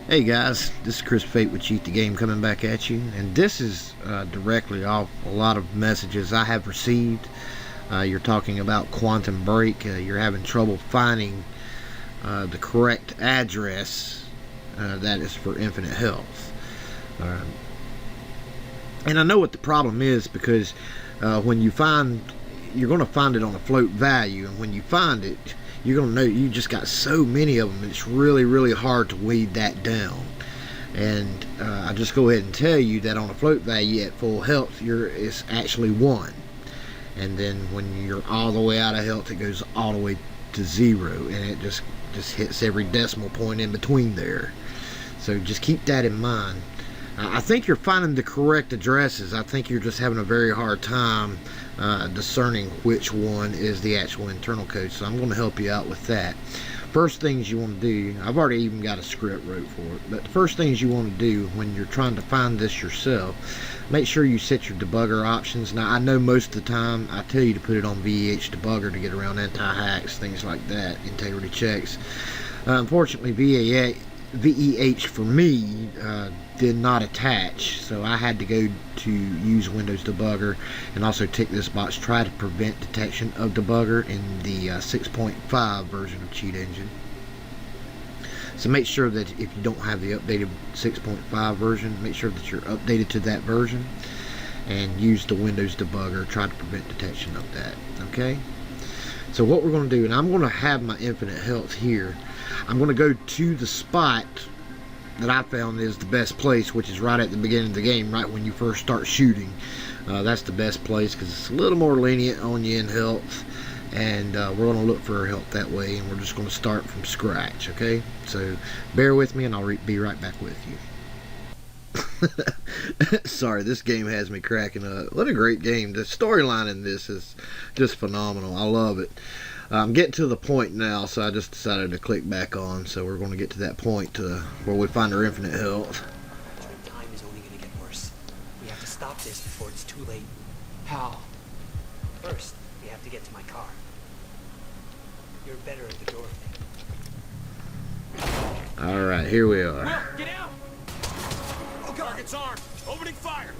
Hey guys, this is Chris Fayte with Cheat the Game coming back at you, and this is directly off a lot of messages I have received. You're talking about Quantum Break. You're having trouble finding the correct address that is for Infinite Health. And I know what the problem is because when you find, you're going to find it on a float value, and when you find it, you're going to know you just got so many of them. It's really hard to weed that down. And I just go ahead and tell you that on a float value at full health, it's actually 1. And then when you're all the way out of health, it goes all the way to 0, and it just hits every decimal point in between there. So just keep that in mind. I think you're finding the correct addresses. I think you're just having a very hard time discerning which one is the actual internal code. So I'm going to help you out with that. First things you want to do, I've already even got a script wrote for it, but the first things you want to do when you're trying to find this yourself, make sure you set your debugger options. Now I know most of the time I tell you to put it on VEH debugger to get around anti-hacks, things like that, integrity checks. Unfortunately VEH for me did not attach, so I had to go to use Windows Debugger and also tick this box, try to prevent detection of debugger in the 6.5 version of Cheat Engine. So make sure that if you don't have the updated 6.5 version, make sure that you're updated to that version and use the Windows Debugger, try to prevent detection of that. Okay, so what we're going to do, and I'm going to have my Infinite Health here, I'm going to go to the spot that I found is the best place, which is right at the beginning of the game, right when you first start shooting. That's the best place because it's a little more lenient on you in health, and we're going to look for health that way, and we're just going to start from scratch. Okay, so bear with me and I'll be right back with you. Sorry, this game has me cracking up. What a great game. The storyline in this is just phenomenal. I love it. I'm getting to the point now, so I just decided to click back on. So we're going to get to that point where we find our infinite health. Time is only going to get worse. We have to stop this before it's too late. How? First, we have to get to my car. You're better at the door thing. Alright, here we are. Will, get out! Oh, target's armed. Opening fire.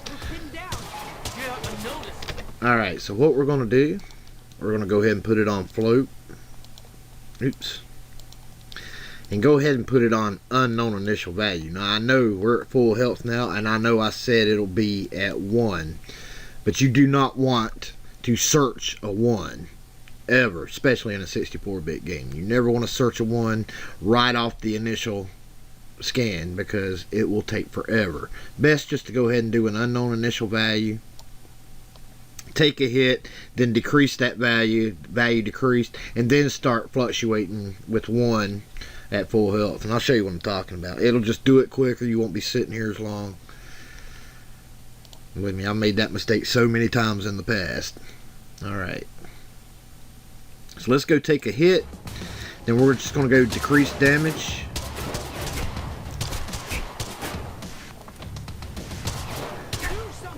We're pinned down. Get up and notice. Alright, so what we're going to do, we're going to go ahead and put it on float. Oops. And go ahead and put it on unknown initial value. Now I know we're at full health now, and I know I said it'll be at 1. But you do not want to search a 1 ever, especially in a 64-bit game. You never want to search a 1 right off the initial scan because it will take forever. Best just to go ahead and do an unknown initial value. Take a hit, then decrease that value decreased, and then start fluctuating with 1 at full health. And I'll show you what I'm talking about. It'll just do it quicker. You won't be sitting here as long. With me, I've made that mistake so many times in the past. Alright. So let's go take a hit. Then we're just going to go decrease damage.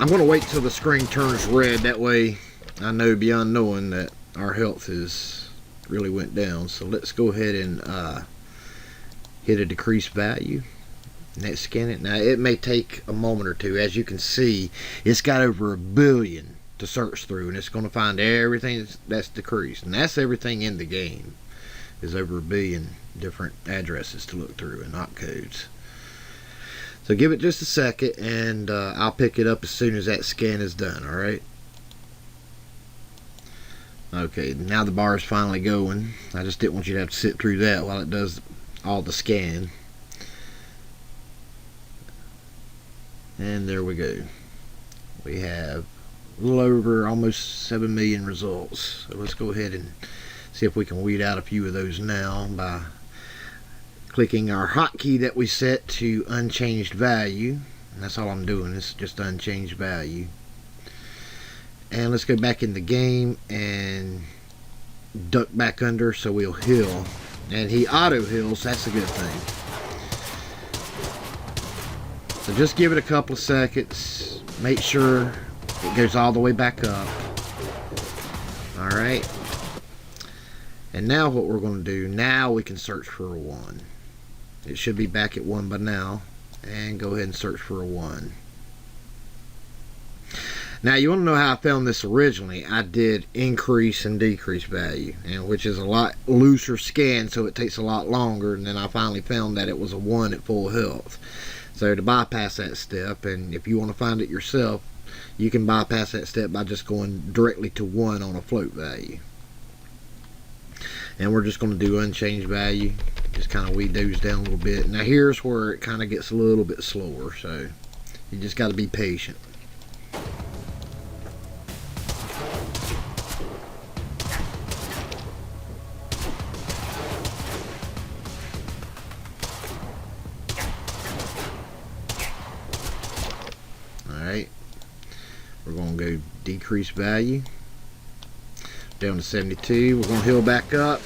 I'm going to wait till the screen turns red. That way I know beyond knowing that our health is really went down. So let's go ahead and hit a decreased value. And let's scan it. Now it may take a moment or two. As you can see, it's got over 1 billion to search through, and it's going to find everything that's decreased. And that's everything in the game. There's over 1 billion different addresses to look through and opcodes. So give it just a second, and I'll pick it up as soon as that scan is done, alright? Okay, now the bar is finally going. I just didn't want you to have to sit through that while it does all the scan. And there we go. We have a little over almost 7 million results. So let's go ahead and see if we can weed out a few of those now by clicking our hotkey that we set to unchanged value. And that's all I'm doing, is just unchanged value. And let's go back in the game and duck back under so we'll heal. And he auto heals, that's a good thing. So just give it a couple of seconds. Make sure it goes all the way back up. Alright. And now what we're going to do, now we can search for a 1. It should be back at 1 by now. And go ahead and search for a 1. Now you want to know how I found this originally. I did increase and decrease value, and which is a lot looser scan, so it takes a lot longer, and then I finally found that it was a 1 at full health. So to bypass that step, and if you want to find it yourself, you can bypass that step by just going directly to 1 on a float value. And we're just going to do unchanged value, just kind of weed those down a little bit. Now here's where it kind of gets a little bit slower, so you just got to be patient. Alright, we're going to go decrease value down to 72. We're going to heal back up.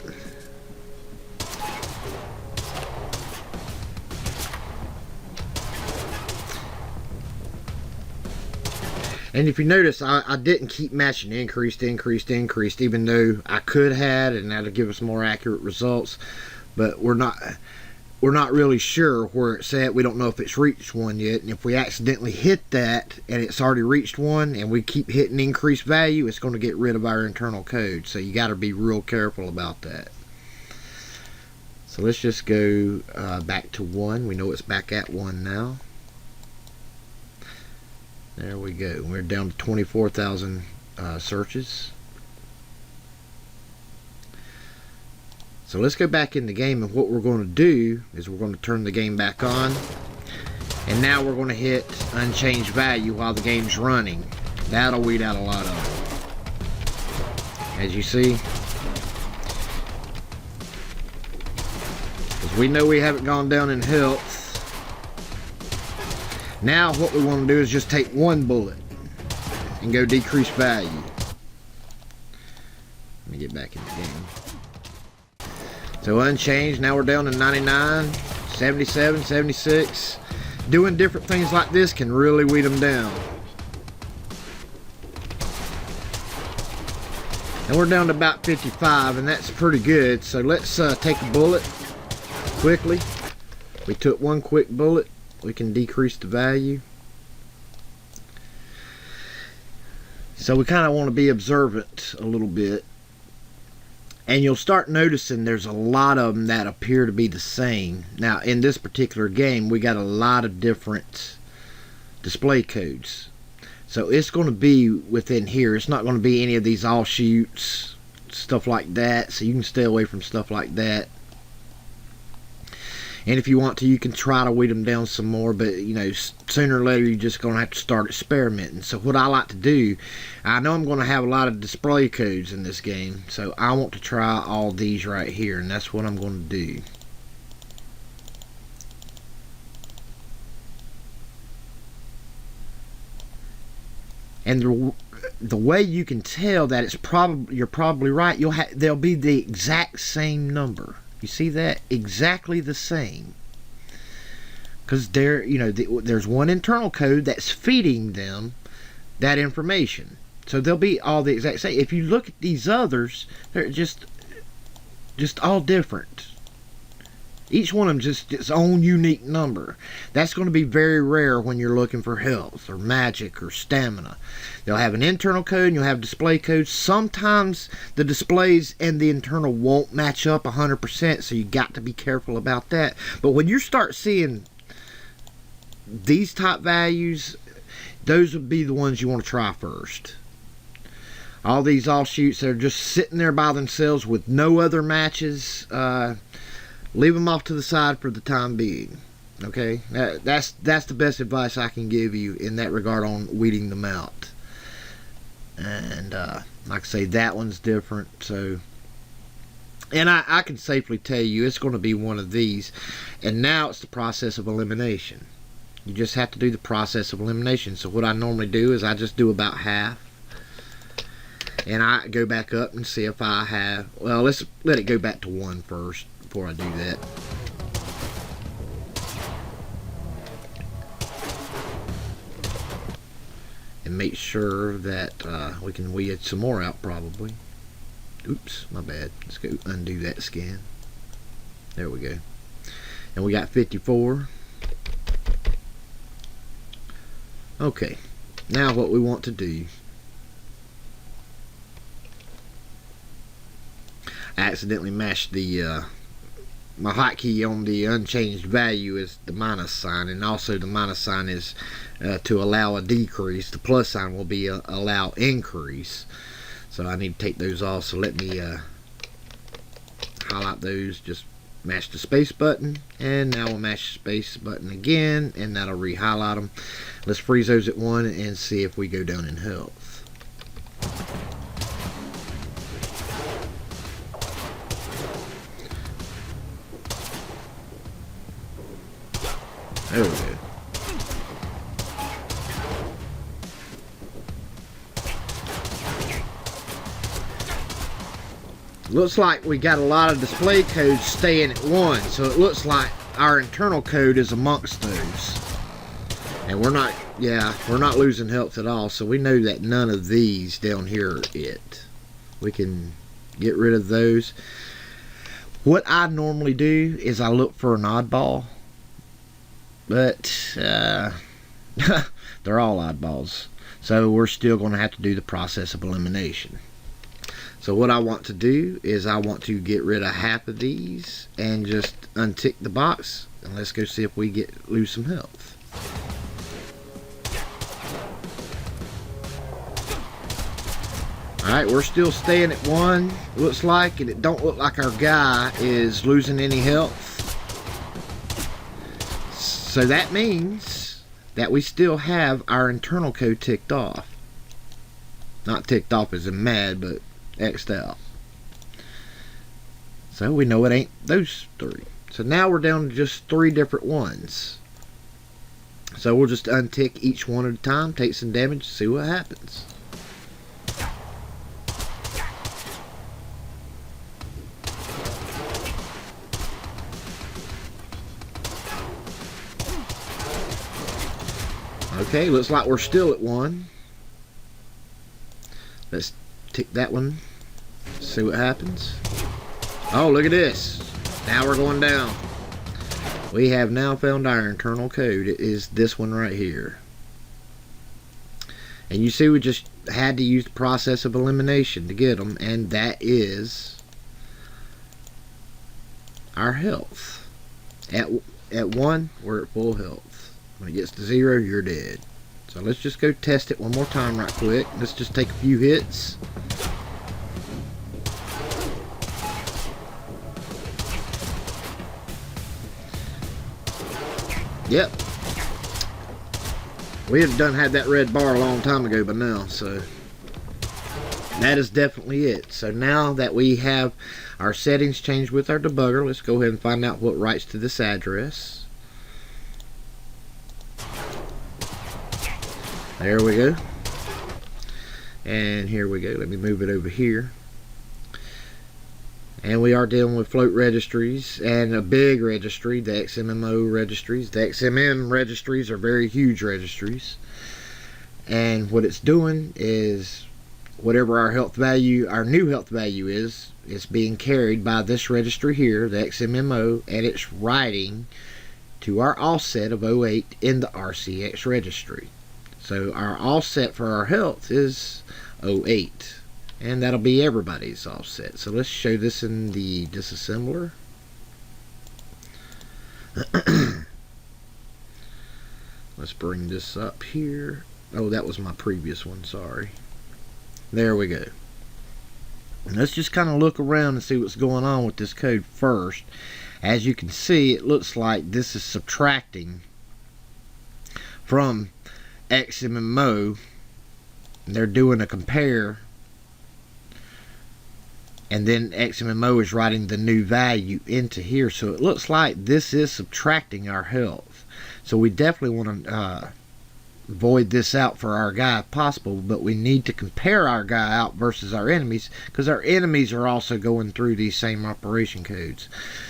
And if you notice, I didn't keep matching increased, even though I could have, and that'll give us more accurate results. But we're not really sure where it's at. We don't know if it's reached 1 yet. And if we accidentally hit that and it's already reached 1, and we keep hitting increased value, it's going to get rid of our internal code. So you got to be real careful about that. So let's just go back to 1. We know it's back at 1 now. There we go. We're down to 24,000 searches. So let's go back in the game, and what we're going to do is we're going to turn the game back on, and now we're going to hit unchanged value while the game's running. That'll weed out a lot of them. As you see, because we know we haven't gone down in health. Now what we want to do is just take 1 bullet and go decrease value. Let me get back in the game. So unchanged, now we're down to 99, 77, 76. Doing different things like this can really weed them down. And we're down to about 55, and that's pretty good. So let's take a bullet quickly. We took 1 quick bullet. We can decrease the value. So we kind of want to be observant a little bit. And you'll start noticing there's a lot of them that appear to be the same. Now in this particular game we got a lot of different display codes. So it's going to be within here. It's not going to be any of these offshoots, stuff like that. So you can stay away from stuff like that. And if you want to, you can try to weed them down some more, but you know, sooner or later you're just going to have to start experimenting. So what I like to do, I know I'm going to have a lot of display codes in this game, so I want to try all these right here, and that's what I'm going to do. And the way you can tell that you're probably right, they'll be the exact same number. You see that? Exactly the same. Because there's one internal code that's feeding them that information. So they'll be all the exact same. If you look at these others, they're just all different. Each one of them just its own unique number. That's going to be very rare when you're looking for health or magic or stamina. They'll have an internal code and you'll have display codes. Sometimes the displays and the internal won't match up 100%, so you got to be careful about that. But when you start seeing these type values, those would be the ones you want to try first. All these offshoots, they're just sitting there by themselves with no other matches. Leave them off to the side for the time being. Okay, that's the best advice I can give you in that regard on weeding them out. And like I say, that one's different. So, and I can safely tell you it's going to be one of these. And now it's the process of elimination. You just have to do the process of elimination. So what I normally do is I just do about half. And I go back up and see if I have, well, let's let it go back to 1 first before I do that. And make sure that we can weed some more out probably. Oops, my bad. Let's go undo that scan. There we go. And we got 54. Okay, now what we want to do, I accidentally mashed the my hotkey on the unchanged value is the minus sign, and also the minus sign is to allow a decrease. The plus sign will be allow increase. So I need to take those off. So let me highlight those. Just mash the space button, and now we'll mash the space button again, and that'll re-highlight them. Let's freeze those at 1 and see if we go down in health. There we go. Looks like we got a lot of display codes staying at 1, so it looks like our internal code is amongst those. And we're not losing health at all, so we know that none of these down here are it. We can get rid of those. What I normally do is I look for an oddball, but they're all oddballs, so we're still going to have to do the process of elimination. So what I want to do is I want to get rid of half of these and just untick the box, and let's go see if we lose some health. Alright, we're still staying at 1, looks like, and it don't look like our guy is losing any health. So that means that we still have our internal code ticked off. Not ticked off as in mad, but X'd out. So we know it ain't those 3. So now we're down to just 3 different ones. So we'll just untick each one at a time, take some damage, see what happens. Okay, looks like we're still at 1. Let's tick that one, see what happens. Oh, look at this. Now we're going down. We have now found our internal code. It is this one right here. And you see we just had to use the process of elimination to get them, and that is our health. At 1, we're at full health. When it gets to 0, you're dead. So let's just go test it one more time right quick. Let's just take a few hits. Yep. We have done had that red bar a long time ago by now, so that is definitely it. So now that we have our settings changed with our debugger, let's go ahead and find out what writes to this address. There we go. And here we go. Let me move it over here. And we are dealing with float registries and a big registry, the XMMO registries. The XMM registries are very huge registries. And what it's doing is whatever our health value, our new health value is, it's being carried by this registry here, the XMMO, and it's writing to our offset of 08 in the RCX registry. So our offset for our health is 08. And that'll be everybody's offset. So let's show this in the disassembler. Let's bring this up here. Oh, that was my previous one, sorry. There we go. And let's just kind of look around and see what's going on with this code first. As you can see, it looks like this is subtracting from XMMO. They're doing a compare, and then XMMO is writing the new value into here. So it looks like this is subtracting our health. So we definitely want to void this out for our guy if possible, but we need to compare our guy out versus our enemies, because our enemies are also going through these same operation codes.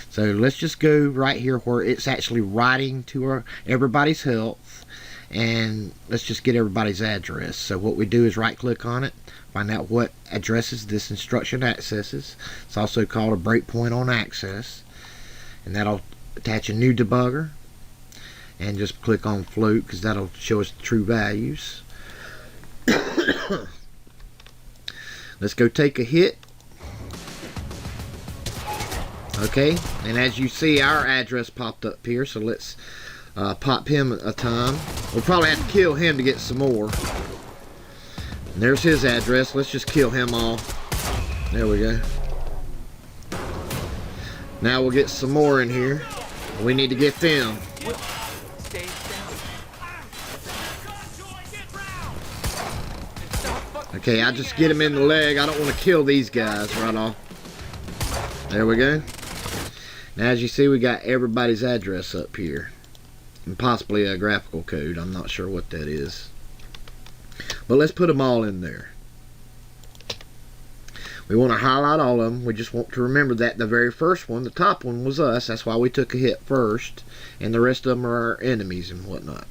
So let's just go right here where it's actually writing to everybody's health, and let's just get everybody's address. So what we do is right click on it, find out what addresses this instruction accesses. It's also called a breakpoint on access, and that'll attach a new debugger and just click on float, because that'll show us the true values. Let's go take a hit. Okay, and as you see, our address popped up here, so let's pop him a time. We'll probably have to kill him to get some more. And there's his address. Let's just kill him off. There we go. Now we'll get some more in here. We need to get them. Stay down. Okay, I just get him in the leg. I don't want to kill these guys right off. There we go. Now as you see, we got everybody's address up here. And possibly a graphical code. I'm not sure what that is. But let's put them all in there. We want to highlight all of them. We just want to remember that the very first one, the top one, was us. That's why we took a hit first. And the rest of them are our enemies and whatnot.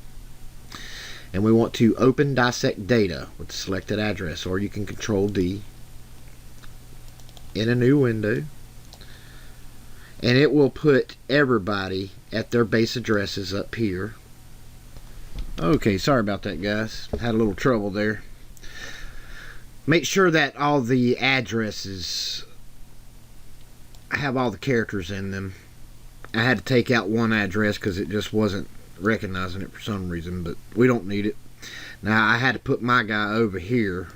And we want to open dissect data with the selected address. Or you can Control D in a new window. And it will put everybody at their base addresses up here. Okay, sorry about that, guys. Had a little trouble there. Make sure that all the addresses have all the characters in them. I had to take out one address because it just wasn't recognizing it for some reason, but we don't need it. Now I had to put my guy over here.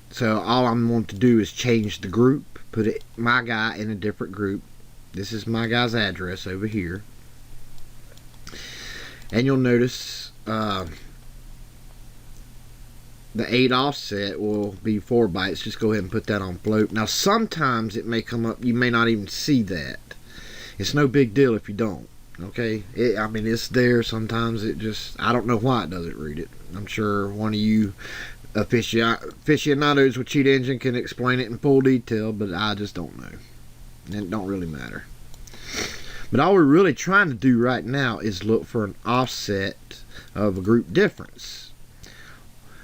So all I'm going to do is change the group, put my guy in a different group. This is my guy's address over here. And you'll notice the 8 offset will be 4 bytes. Just go ahead and put that on float. Now sometimes it may come up, you may not even see that. It's no big deal if you don't. Okay, I mean, it's there. Sometimes it just, I don't know why it doesn't read it. I'm sure one of you aficionados with Cheat Engine can explain it in full detail, but I just don't know. It don't really matter. But all we're really trying to do right now is look for an offset of a group difference.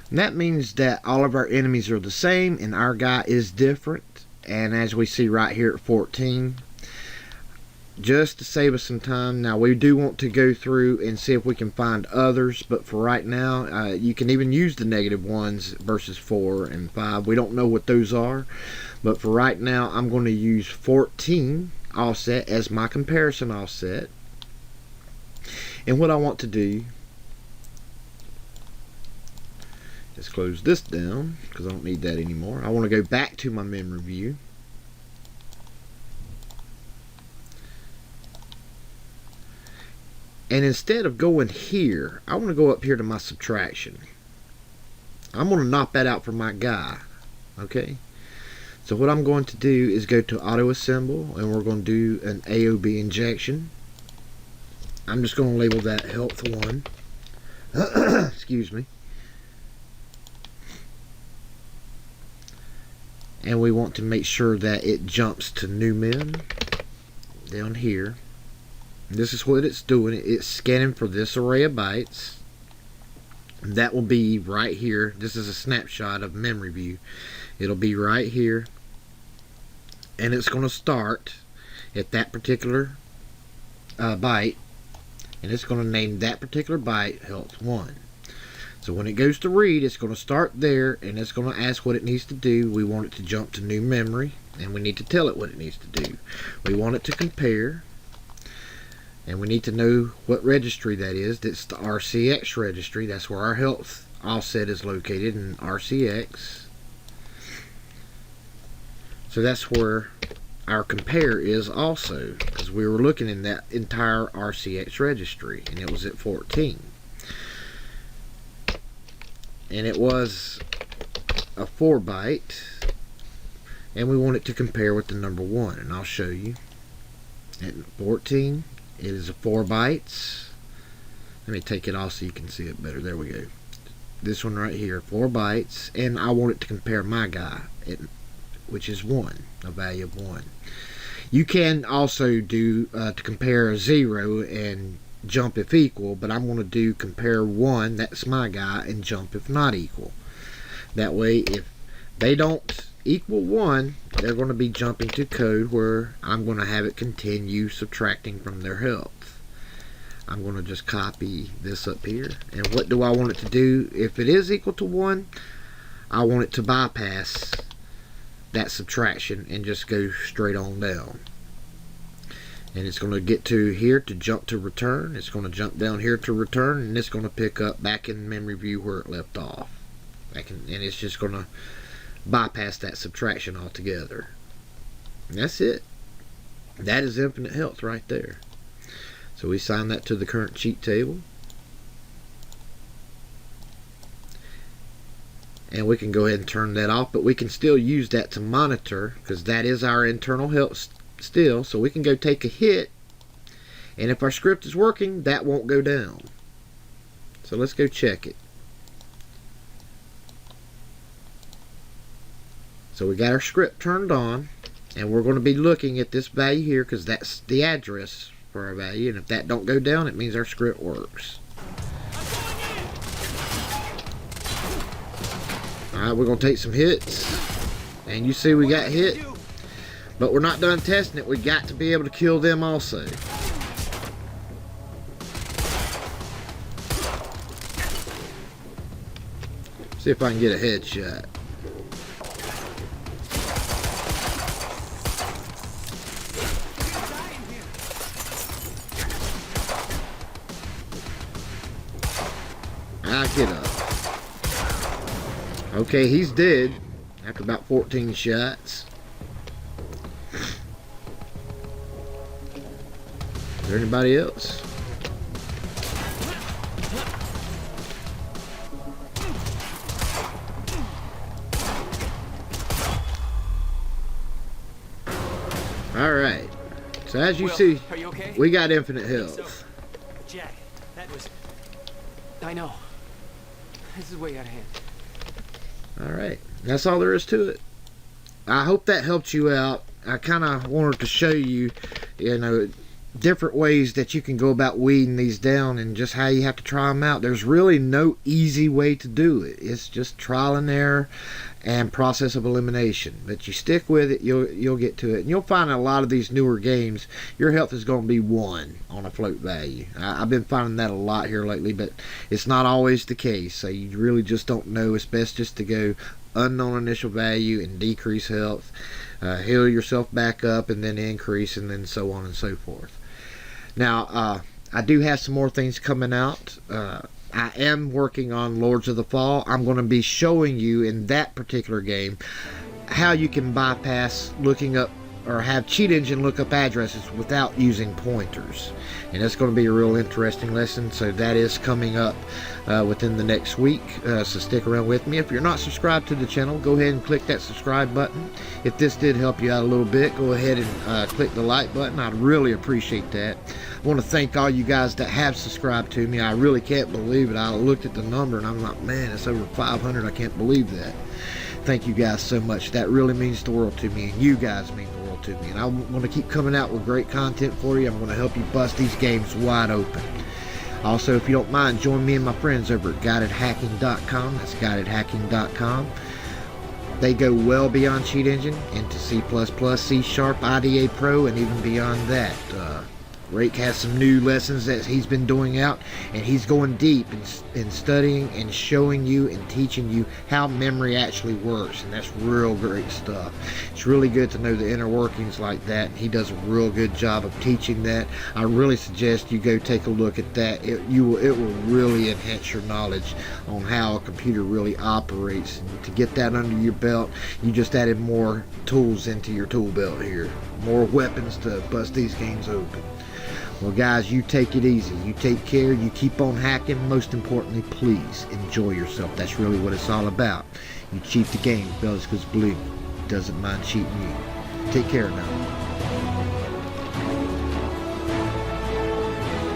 And that means that all of our enemies are the same and our guy is different. And as we see right here at 14, just to save us some time, now we do want to go through and see if we can find others, but for right now, you can even use the -1s versus 4 and 5. We don't know what those are, but for right now, I'm going to use 14 offset as my comparison offset. And what I want to do, just close this down because I don't need that anymore. I want to go back to my memory view. And instead of going here, I want to go up here to my subtraction. I'm going to knock that out for my guy. Okay? So what I'm going to do is go to auto assemble, and we're going to do an AOB injection. I'm just going to label that health 1. Excuse me. And we want to make sure that it jumps to new men down here. This is what it's doing. It's scanning for this array of bytes. That will be right here. This is a snapshot of memory view. It'll be right here. And it's going to start at that particular byte. And it's going to name that particular byte health 1. So when it goes to read, it's going to start there. And it's going to ask what it needs to do. We want it to jump to new memory. And we need to tell it what it needs to do. We want it to compare. And we need to know what registry that is. That's the RCX registry. That's where our health offset is located in RCX. So that's where our compare is also, because we were looking in that entire RCX registry, and it was at 14. And it was a 4 byte, and we want it to compare with the number 1, and I'll show you. At 14, it is a 4 bytes. Let me take it off so you can see it better. There we go. This one right here, 4 bytes, and I want it to compare my guy, which is 1, a value of 1. You can also do to compare a 0 and jump if equal, but I'm going to do compare 1, that's my guy, and jump if not equal. That way, if they don't equal 1, they're going to be jumping to code where I'm going to have it continue subtracting from their health. I'm going to just copy this up here. And what do I want it to do? If it is equal to 1, I want it to bypass that subtraction and just go straight on down. And it's going to get to here to jump to return. It's going to jump down here to return, and it's going to pick up back in memory view where it left off. And it's just going to bypass that subtraction altogether. And that's it. That is infinite health right there. So we assign that to the current cheat table. And we can go ahead and turn that off, but we can still use that to monitor, because that is our internal health still. So we can go take a hit, and if our script is working, that won't go down. So let's go check it. So we got our script turned on, and we're going to be looking at this value here, because that's the address for our value, and if that don't go down, it means our script works. Alright, we're going to take some hits, and you see we got hit. But we're not done testing it. We got to be able to kill them also. See if I can get a headshot. I get up. Okay, he's dead after about 14 shots. Is there anybody else? Alright. So as you see, Are you okay? we got infinite health. Jack, that was... I know. This is way out of hand. Alright. That's all there is to it. I hope that helped you out. I kind of wanted to show you, different ways that you can go about weeding these down and just how you have to try them out. There's really no easy way to do it. It's just trial and error and process of elimination. But you stick with it, you'll get to it. And you'll find in a lot of these newer games, your health is going to be 1 on a float value. I've been finding that a lot here lately, but it's not always the case. So you really just don't know. It's best just to go unknown initial value and decrease health. Heal yourself back up and then increase, and then so on and so forth. Now, I do have some more things coming out. I am working on Lords of the Fall. I'm going to be showing you in that particular game how you can bypass looking up or have Cheat Engine look up addresses without using pointers. And that's going to be a real interesting lesson. So that is coming up within the next week. So stick around with me. If you're not subscribed to the channel, go ahead and click that subscribe button. If this did help you out a little bit, go ahead and click the like button. I'd really appreciate that. I want to thank all you guys that have subscribed to me. I really can't believe it. I looked at the number and I'm like, man, it's over 500. I can't believe that. Thank you guys so much. That really means the world to me, and you guys mean the world to me. And I want to keep coming out with great content for you. I'm going to help you bust these games wide open. Also, if you don't mind, join me and my friends over at guidedhacking.com. That's guidedhacking.com. They go well beyond Cheat Engine into C++, C#, IDA Pro, and even beyond that. Rake has some new lessons that he's been doing out, and he's going deep in studying and showing you and teaching you how memory actually works, and that's real great stuff. It's really good to know the inner workings like that, and he does a real good job of teaching that. I really suggest you go take a look at that. It will really enhance your knowledge on how a computer really operates, and to get that under your belt, you just added more tools into your tool belt here, more weapons to bust these games open. Well, guys, you take it easy. You take care. You keep on hacking. Most importantly, please enjoy yourself. That's really what it's all about. You cheat the game, fellas, because believe me, it doesn't mind cheating you. Take care now.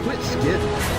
Quit skipping.